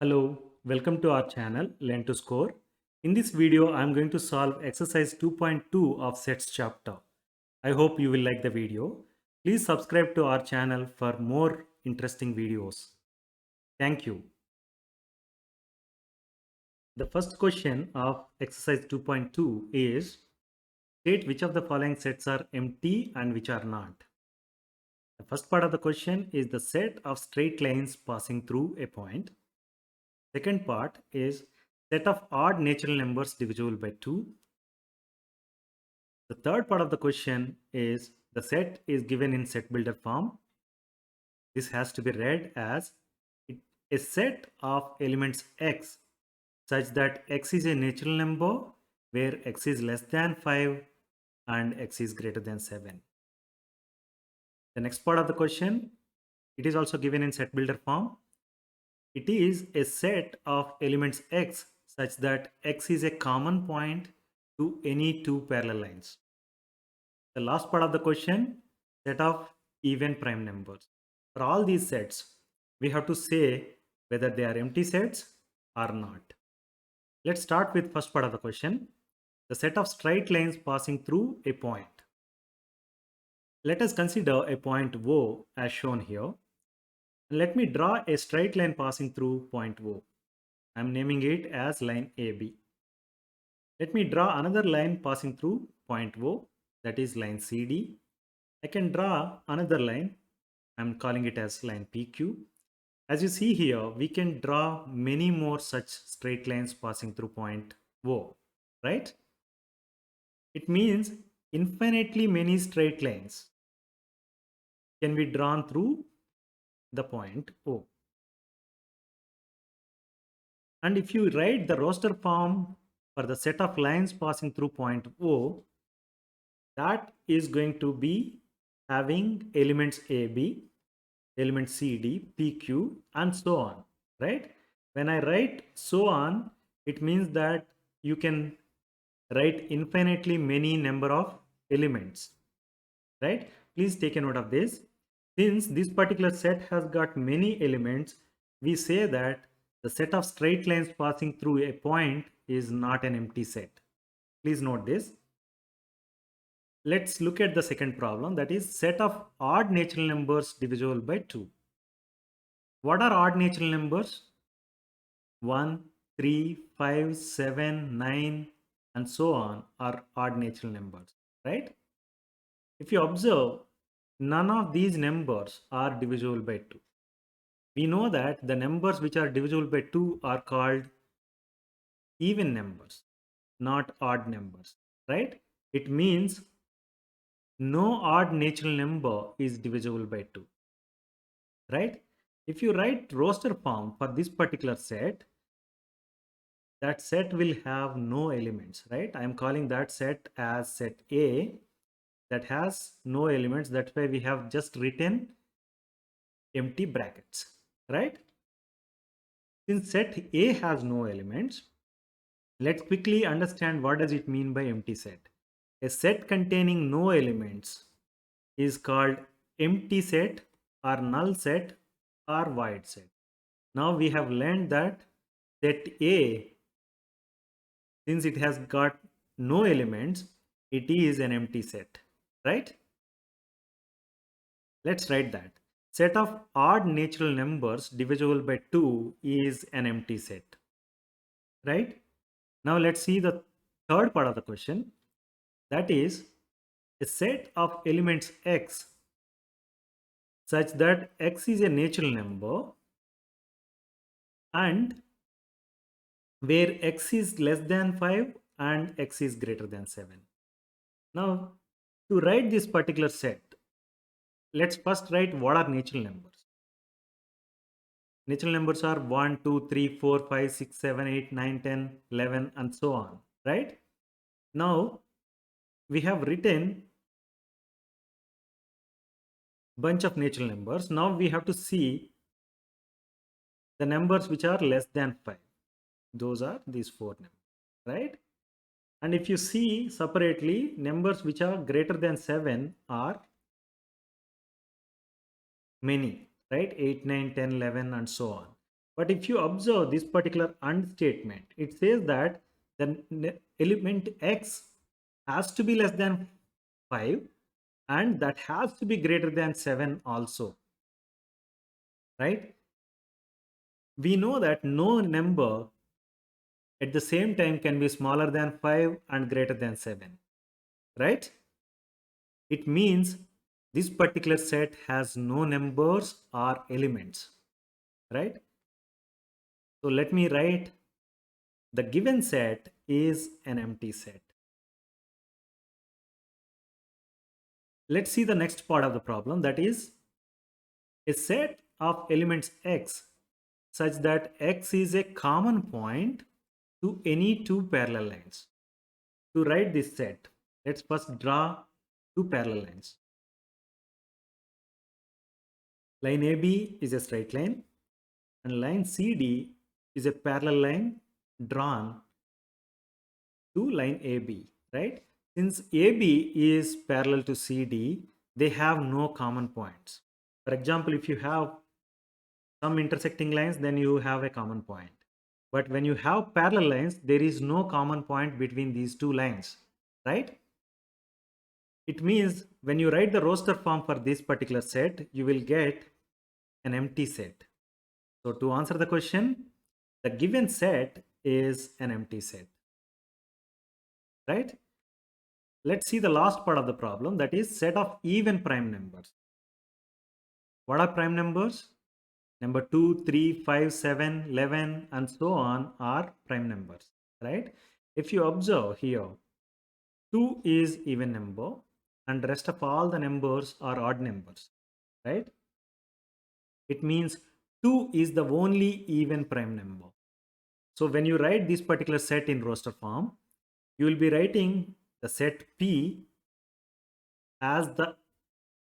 Hello, welcome to our channel Learn to Score. In this video, I am going to solve exercise 2.2 of sets chapter. I hope you will like the video. Please subscribe to our channel for more interesting videos. Thank you. The first question of exercise 2.2 is state which of the following sets are empty and which are not. The first part of the question is the set of straight lines passing through a point. Second part is set of odd natural numbers divisible by 2. The third part of the question is the set is given in set builder form. This has to be read as a set of elements x such that x is a natural number where x is less than 5 and x is greater than 7. The next part of the question, it is also given in set builder form. It is a set of elements x such that x is a common point to any two parallel lines. The last part of the question, set of even prime numbers. For all these sets, we have to say whether they are empty sets or not. Let's start with first part of the question, the set of straight lines passing through a point. Let us consider a point O as shown here. Let me draw a straight line passing through point O. I am naming it as line AB. Let me draw another line passing through point O, that is line CD. I can draw another line. I'm calling it as line PQ. As you see here, we can draw many more such straight lines passing through point O, right? It means infinitely many straight lines can be drawn through the point O. And if you write the roster form for the set of lines passing through point O, that is going to be having elements AB, element CD, PQ, and so on, right? When I write so on, it means that you can write infinitely many number of elements, right? Please take a note of this. Since this particular set has got many elements, we say that the set of straight lines passing through a point is not an empty set. Please note this. Let's look at the second problem, that is set of odd natural numbers divisible by 2. What are odd natural numbers? 1, 3, 5, 7, 9, and so on are odd natural numbers, right? If you observe, none of these numbers are divisible by 2. We know that the numbers which are divisible by 2 are called even numbers, not odd numbers, right? It means no odd natural number is divisible by 2, right? If you write roster form for this particular set, that set will have no elements, right? I am calling that set as set A that has no elements. That's why we have just written empty brackets, right? Since set A has no elements, let's quickly understand what does it mean by empty set. A set containing no elements is called empty set or null set or void set. Now we have learned that set A, since it has got no elements, it is an empty set, right? Let's write that. Set of odd natural numbers divisible by 2 is an empty set, right? Now let's see the third part of the question. That is a set of elements x such that x is a natural number and where x is less than 5 and x is greater than 7. Now, to write this particular set, let's first write what are natural numbers. Natural numbers are 1, 2, 3, 4, 5, 6, 7, 8, 9, 10, 11, and so on, right? Now, we have written bunch of natural numbers. Now we have to see the numbers which are less than 5. Those are these 4 numbers, right? And if you see separately, numbers which are greater than 7 are many, right? 8, 9, 10, 11, and so on. But if you observe this particular AND statement, it says that the element X has to be less than 5 and that has to be greater than 7 also, right? We know that no number at the same time can be smaller than 5 and greater than 7, right? It means this particular set has no numbers or elements, right? So let me write the given set is an empty set. Let's see the next part of the problem, that is a set of elements X such that X is a common point to any two parallel lines. To write this set, let's first draw two parallel lines. Line AB is a straight line and line CD is a parallel line drawn to line AB, right? Since AB is parallel to CD, they have no common points. For example, if you have some intersecting lines, then you have a common point. But when you have parallel lines, there is no common point between these two lines, right? It means when you write the roster form for this particular set, you will get an empty set. So to answer the question, the given set is an empty set, right? Let's see the last part of the problem, that is set of even prime numbers. What are prime numbers? Number 2, 3, 5, 7, 11 and so on are prime numbers, right? If you observe here, 2 is even number and rest of all the numbers are odd numbers, right? It means 2 is the only even prime number. So when you write this particular set in roster form, you will be writing the set P as the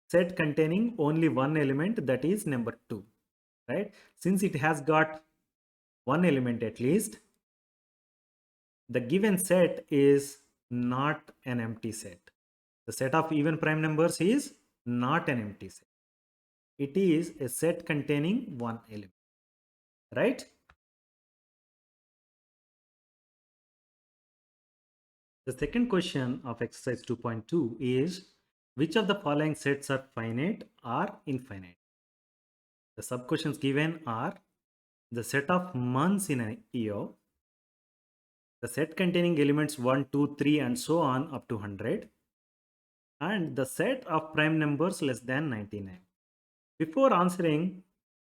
set containing only one element, that is number 2, right? Since it has got one element at least, the given set is not an empty set. The set of even prime numbers is not an empty set. It is a set containing one element, right? The second question of exercise 2.2 is, which of the following sets are finite or infinite? The sub questions given are the set of months in a year, the set containing elements 1, 2, 3 and so on up to 100, and the set of prime numbers less than 99. Before answering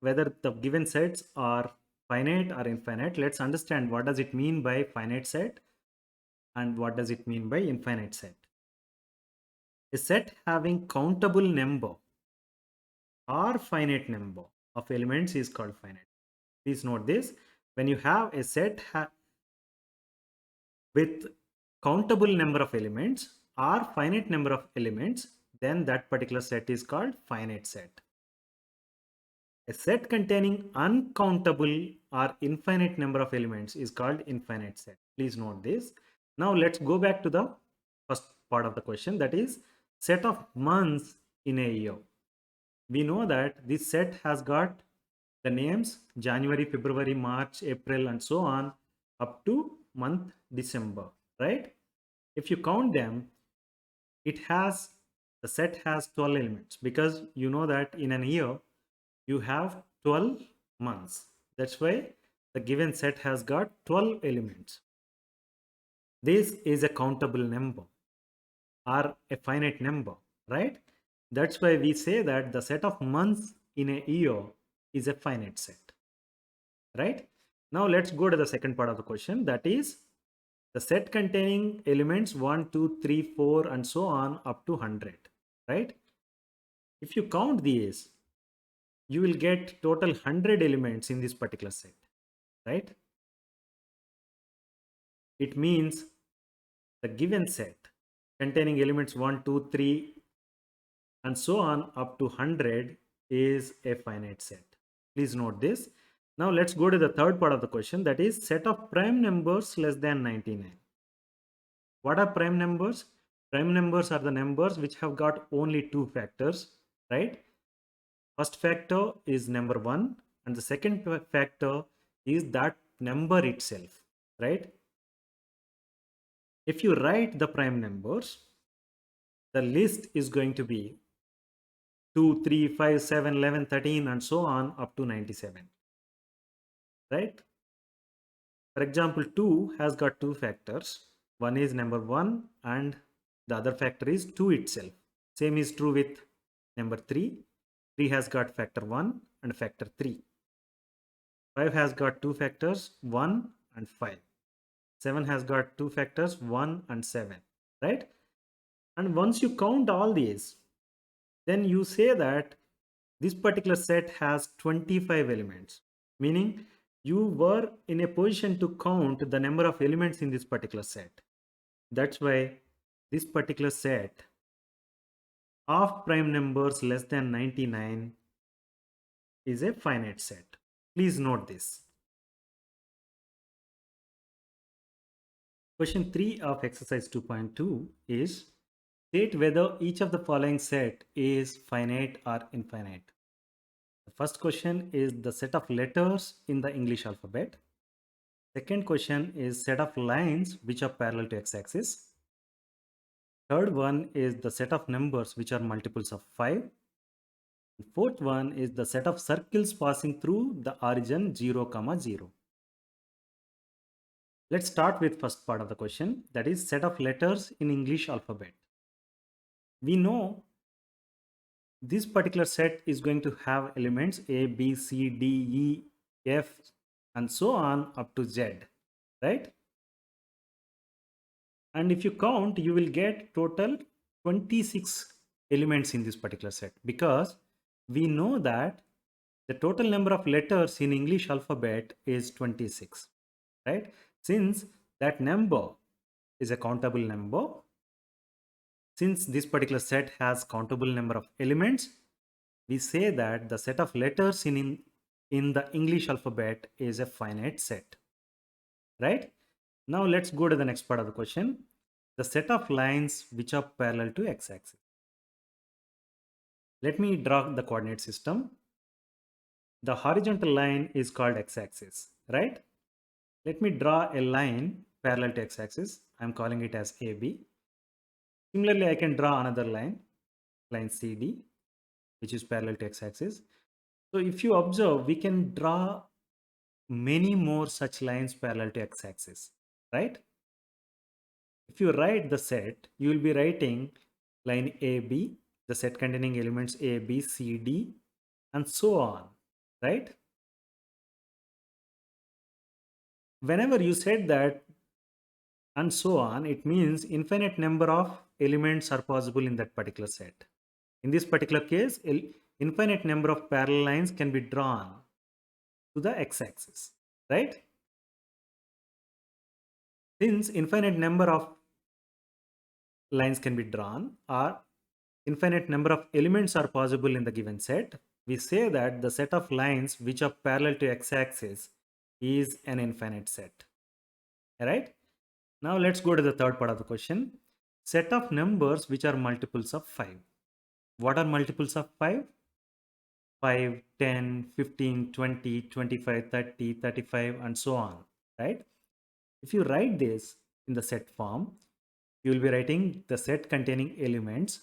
whether the given sets are finite or infinite, let's understand what does it mean by finite set and what does it mean by infinite set. A set having countable number or finite number of elements is called finite. Please note this, when you have a set with countable number of elements or finite number of elements, then that particular set is called finite set. A set containing uncountable or infinite number of elements is called infinite set. Please note this. Now let's go back to the first part of the question, that is set of months in a year. We know that this set has got the names January, February, March, April and so on up to month December, right? If you count them, the set has 12 elements, because you know that in an year you have 12 months. That's why the given set has got 12 elements. This is a countable number or a finite number, right? That's why we say that the set of months in a year is a finite set, right? Now let's go to the second part of the question, that is the set containing elements 1, 2, 3, 4 and so on up to 100, right? If you count these, you will get total 100 elements in this particular set, right? It means the given set containing elements 1, 2, 3 and so on up to 100 is a finite set. Please note this. Now let's go to the third part of the question, that is set of prime numbers less than 99. What are prime numbers? Prime numbers are the numbers which have got only two factors, right? First factor is number 1 and the second factor is that number itself, right? If you write the prime numbers, the list is going to be 2, 3, 5, 7, 11, 13, and so on up to 97, right? For example, 2 has got two factors. One is number 1 and the other factor is 2 itself. Same is true with number 3. 3 has got factor 1 and factor 3. 5 has got two factors, 1 and 5. 7 has got two factors, 1 and 7, right? And once you count all these, then you say that this particular set has 25 elements, meaning you were in a position to count the number of elements in this particular set. That's why this particular set of prime numbers less than 99 is a finite set. Please note this. Question 3 of exercise 2.2 is state whether each of the following set is finite or infinite. The first question is the set of letters in the English alphabet. Second question is set of lines which are parallel to x-axis. Third one is the set of numbers which are multiples of 5. Fourth one is the set of circles passing through the origin 0, 0. Let's start with first part of the question, that is set of letters in English alphabet. We know this particular set is going to have elements A, B, C, D, E, F, and so on up to Z, right? And if you count, you will get total 26 elements in this particular set, because we know that the total number of letters in English alphabet is 26, right? Since that number is a countable number, since this particular set has countable number of elements, we say that the set of letters in the English alphabet is a finite set, right? Now let's go to the next part of the question, the set of lines which are parallel to x-axis. Let me draw the coordinate system. The horizontal line is called x-axis, right? Let me draw a line parallel to x-axis. I'm calling it as AB. Similarly, I can draw another line CD, which is parallel to x-axis. So if you observe, we can draw many more such lines parallel to x-axis, right? If you write the set, you will be writing line AB, the set containing elements A, B, C, D, and so on, right? Whenever you said that and so on, it means infinite number of elements are possible in that particular set. In this particular case, infinite number of parallel lines can be drawn to the x-axis, right? Since infinite number of lines can be drawn or infinite number of elements are possible in the given set, we say that the set of lines which are parallel to x-axis is an infinite set, right? Now let's go to the third part of the question. Set of numbers which are multiples of 5. What are multiples of 5? 5, 10, 15, 20, 25, 30, 35, and so on, right? If you write this in the set form, you will be writing the set containing elements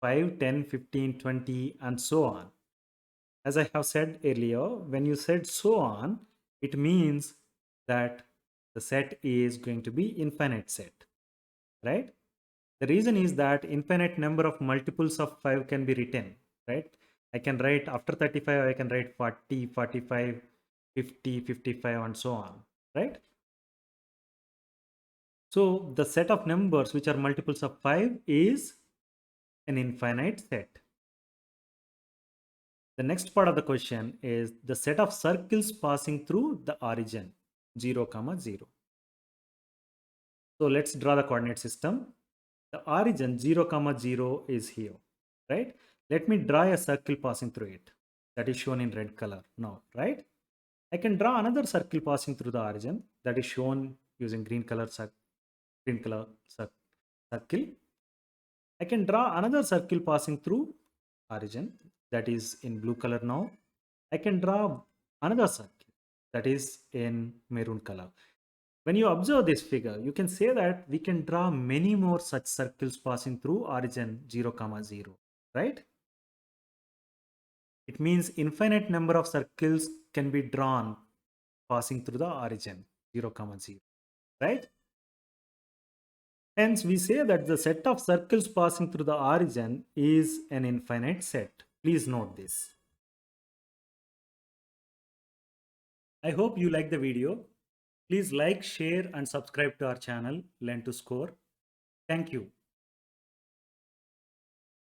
5, 10, 15, 20, and so on. As I have said earlier, when you said so on, it means that the set is going to be infinite set, right? The reason is that infinite number of multiples of 5 can be written, right? I can write after 35, I can write 40, 45, 50, 55, and so on, right? So the set of numbers which are multiples of 5 is an infinite set. The next part of the question is the set of circles passing through the origin 0, 0. So let's draw the coordinate system. The origin 0, 0 is here, right? Let me draw a circle passing through it. That is shown in red color now, right? I can draw another circle passing through the origin that is shown using green color circle. I can draw another circle passing through origin that is in blue color now. I can draw another circle that is in maroon color. When you observe this figure, you can say that we can draw many more such circles passing through origin 0, 0, right? It means infinite number of circles can be drawn passing through the origin 0, 0, right? Hence, we say that the set of circles passing through the origin is an infinite set. Please note this. I hope you like the video. Please like, share and subscribe to our channel Learn to Score. Thank you.